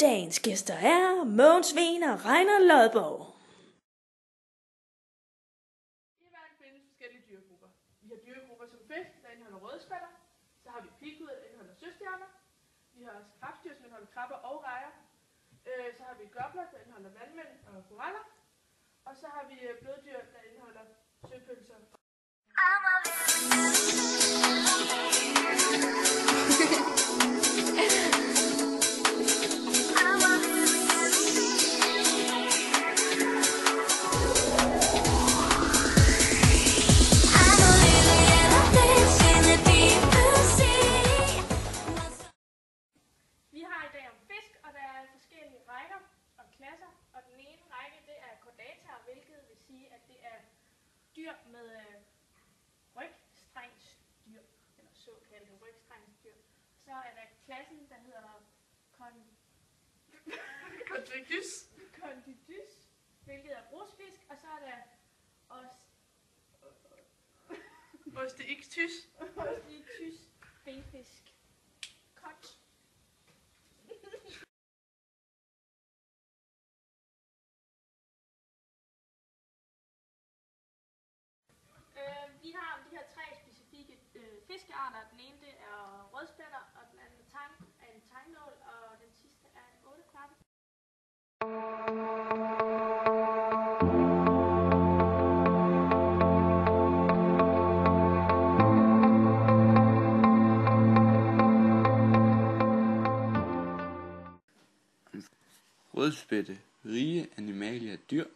dagens gæster er Mogens Sveen og Reiner Lodborg. I verden findes forskellige dyregrupper. Vi har dyregrupper som fisk, der indeholder rødspætter. Så har vi pighuder, der indeholder søstjerner. Vi har også krebsdyr, som indeholder krabber og rejer. Så har vi gopler, der indeholder vandmænd og koraller. Og så har vi bløddyr, der indeholder søpølser. Vi har i dag om fisk, og der er forskellige rækker og klasser. Og den ene række, det er chordata, hvilket vil sige, at det er dyr med rygstrengsdyr, eller såkaldte rygstrengsdyr. Så er der klassen, der hedder Condidus, hvilket er brusfisk, og så er der Osteictys, benfisk, kot. Vi har de her tre specifikke fiskearter. Den ene det er rødspætter, og den anden er en tegnål, og den sidste er en ottekrabbe. Rødspætte, rige animalia dyr.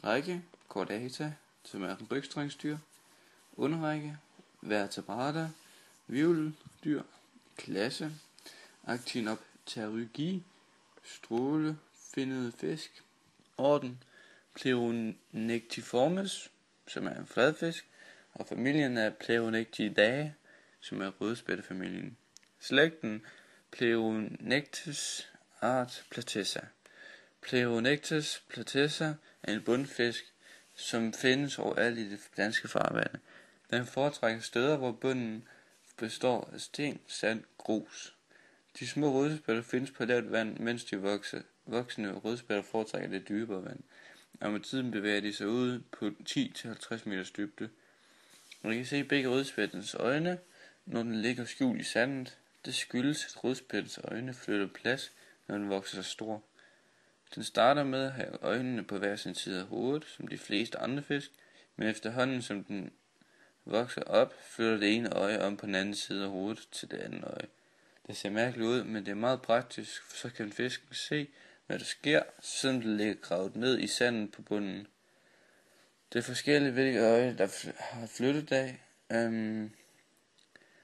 Række, chordata, som er en rygstrengsdyr. Underrække, vertebrata, hvirveldyr. Klasse, Actinopterygi, strålefinnede fisk. Orden, Pleuronectiformes, som er en fladfisk. Og familien er Pleuronectidae, som er rødspættefamilien. Slægten Pleuronectes art Platessa. Pleuronectes platessa er en bundfisk, som findes overalt i det danske farvande. Den foretrækker steder, hvor bunden består af sten, sand, grus. De små rødspætter findes på lavt vand, mens de voksne rødspætter foretrækker det dybere vand. Og med tiden bevæger de sig ud på 10-50 meters dybde. Man kan se begge rødspættens øjne, når den ligger skjult i sandet. Det skyldes, at rødspættens øjne flytter plads, når den vokser sig stor. Den starter med at have øjnene på hver sin side af hovedet, som de fleste andre fisk, men efterhånden som den vokser op, flytter det ene øje om på den anden side af hovedet til det andet øje. Det ser mærkeligt ud, men det er meget praktisk, for så kan fisken se, hvad der sker, selvom det ligger gravet ned i sandet på bunden. Det er forskelligt, hvilke øje der har flyttet af.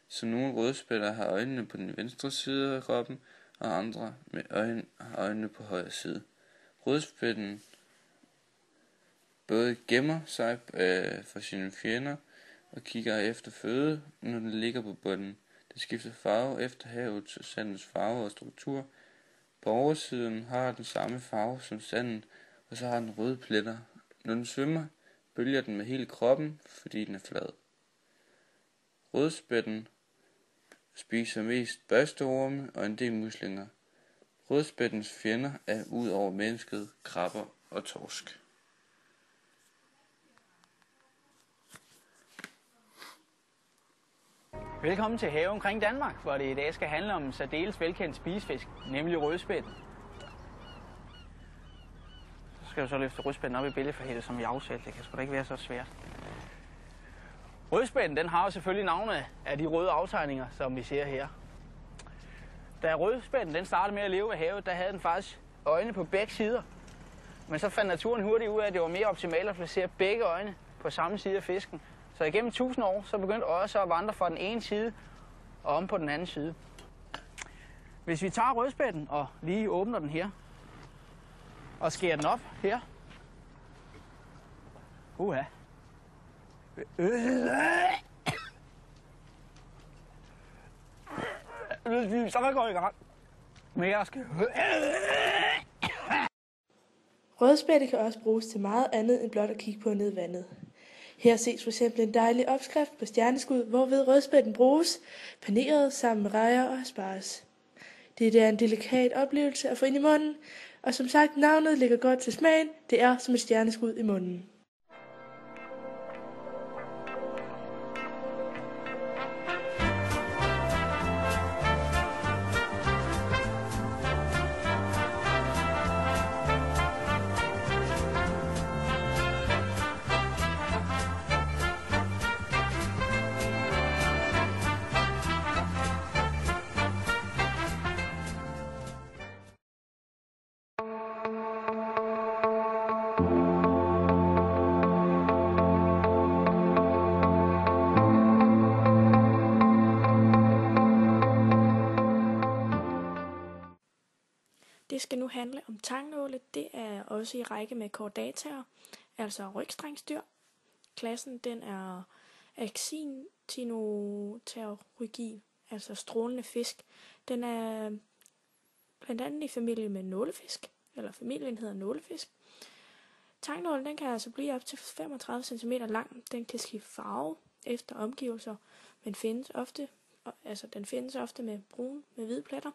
Så nogle rødspætter har øjnene på den venstre side af kroppen, og andre har øjnene på højre side. Rødspætten både gemmer sig for sine fjender og kigger efter føde, når den ligger på bunden. Det skifter farve efter havet og sandens farve og struktur. På oversiden har den samme farve som sanden, og så har den røde pletter. Når den svømmer, bølger den med hele kroppen, fordi den er flad. Rødspætten spiser mest børsteorme og en del muslinger. Rødspættens fjender er ud over mennesket, krabber og torsk. Velkommen til Have omkring Danmark, hvor det i dag skal handle om en særdeles velkendt spisefisk, nemlig rødspætten. Så skal du så løfte rødspætten op i billedforhættet, som vi aftalte. Det kan sgu da ikke være så svært. Rødspætten, den har jo selvfølgelig navne af de røde aftegninger, som vi ser her. Da rødspætten den startede med at leve ved havet, der havde den faktisk øjne på begge sider. Men så fandt naturen hurtigt ud af, at det var mere optimalt at placere begge øjne på samme side af fisken. Så igennem 1000 år, så begyndte øjet så at vandre fra den ene side og om på den anden side. Hvis vi tager rødspætten og lige åbner den her, og skærer den op her. Så kan jeg gå i gang. Men jeg skal... Rødspætte kan også bruges til meget andet end blot at kigge på ned vandet. Her ses for eksempel en dejlig opskrift på stjerneskud, hvorved rødspætten bruges, paneret sammen med rejer og asparges. Det er en delikat oplevelse at få ind i munden, og som sagt, navnet ligger godt til smagen. Det er som et stjerneskud i munden. Det skal nu handle om tangnåle. Det er også i række med chordataer, altså rygstrengsdyr. Klassen den er Actinopterygii, altså strålende fisk. Den er blandt andet i familie med nålefisk, eller familien hedder nålefisk. Tangnålen den kan altså blive op til 35 cm lang. Den kan skifte farve efter omgivelser, men findes ofte med brun med hvide pletter.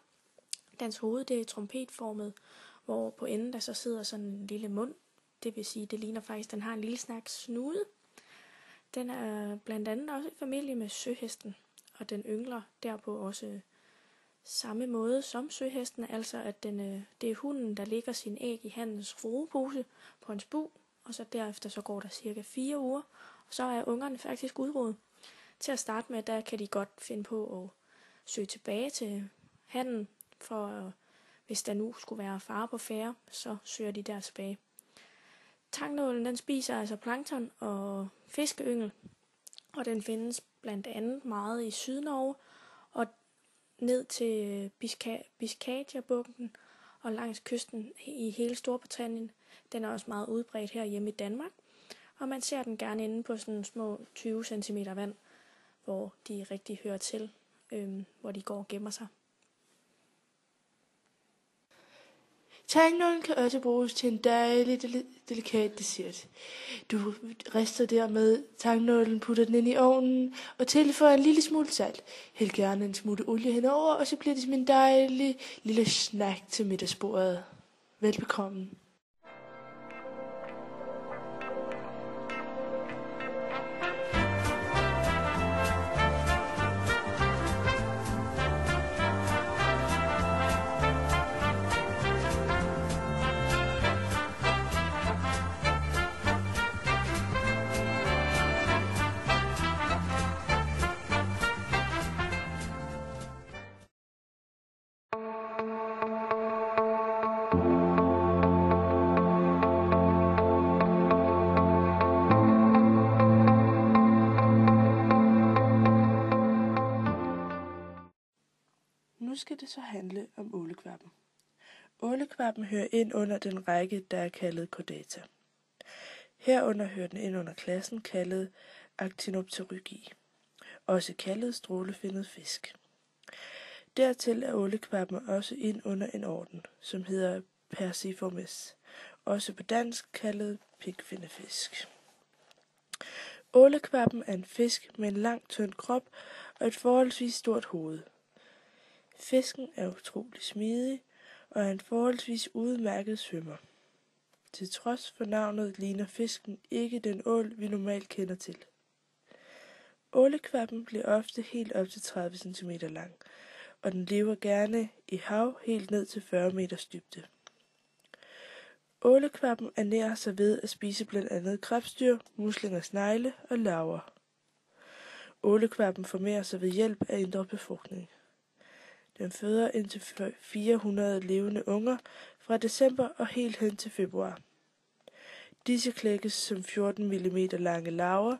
Dens hoved det er trompetformet, hvor på enden der så sidder sådan en lille mund. Det vil sige, det ligner faktisk, den har en lille snak snude. Den er blandt andet også i familie med søhesten, og den yngler derpå også samme måde som søhesten, altså at det er hunden, der lægger sin æg i hannens rugepose på hans bug, og så derefter så går der cirka 4 uger, og så er ungerne faktisk udrået. Til at starte med, der kan de godt finde på at søge tilbage til hannen, for hvis der nu skulle være fare på færde, så søger de der tilbage. Tangnålen den spiser altså plankton og fiskeyngel, og den findes blandt andet meget i Sydnorge og ned til Biscayabugten og langs kysten i hele Storbritannien. Den er også meget udbredt her hjemme i Danmark, og man ser den gerne inde på sådan små 20 cm vand, hvor de rigtig hører til, hvor de går og gemmer sig. Tangnålen kan også bruges til en dejlig, delikat dessert. Du rister dermed tangnålen, putter den ind i ovnen og tilføjer en lille smule salt. Hæld gerne en smule olie henover, og så bliver det som en dejlig lille snack til middagsbordet. Velbekomme. Nu skal det så handle om ålekvappen. Ålekvappen hører ind under den række, der er kaldet chordata. Herunder hører den ind under klassen kaldet Actinopterygii, også kaldet strålefinnet fisk. Dertil er ålekvappen også ind under en orden, som hedder Perciformes, også på dansk kaldet pikfindefisk. Ålekvappen er en fisk med en lang, tynd krop og et forholdsvis stort hoved. Fisken er utrolig smidig og er en forholdsvis udmærket svømmer. Til trods for navnet ligner fisken ikke den ål, vi normalt kender til. Ålekvappen bliver ofte helt op til 30 cm lang, og den lever gerne i hav helt ned til 40 meters dybde. Ålekvappen ernærer sig ved at spise blandt andet krebsdyr, muslinger, snegle og larver. Ålekvappen formerer sig ved hjælp af indre befrugtning. Den føder indtil 400 levende unger fra december og helt hen til februar. Disse klækkes som 14 mm lange larver,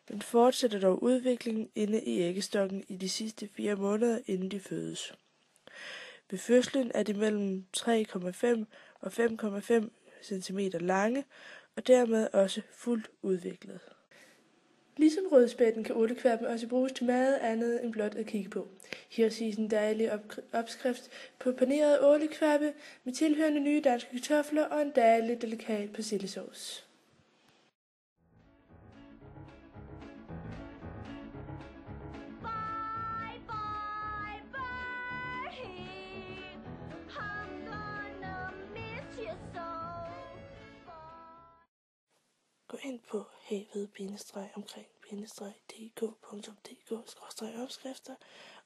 men fortsætter dog udviklingen inde i æggestokken i de sidste 4 måneder, inden de fødes. Ved fødslen er de mellem 3,5 og 5,5 cm lange, og dermed også fuldt udviklet. Ligesom rødspætten kan ålekvappen også bruges til meget andet end blot at kigge på. Her ses en dejlig opskrift på paneret ålekvappe med tilhørende nye danske kartofler og en dejlig delikat persillesauce. Bye, bye, Bertie. Gå ind på havet-omkring-dk.dk/opskrifter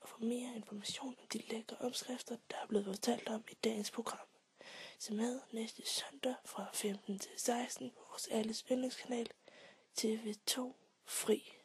og få mere information om de lækre opskrifter, der er blevet fortalt om i dagens program. Se med næste søndag fra 15 til 16 på vores alles yndlingskanal TV2 Fri.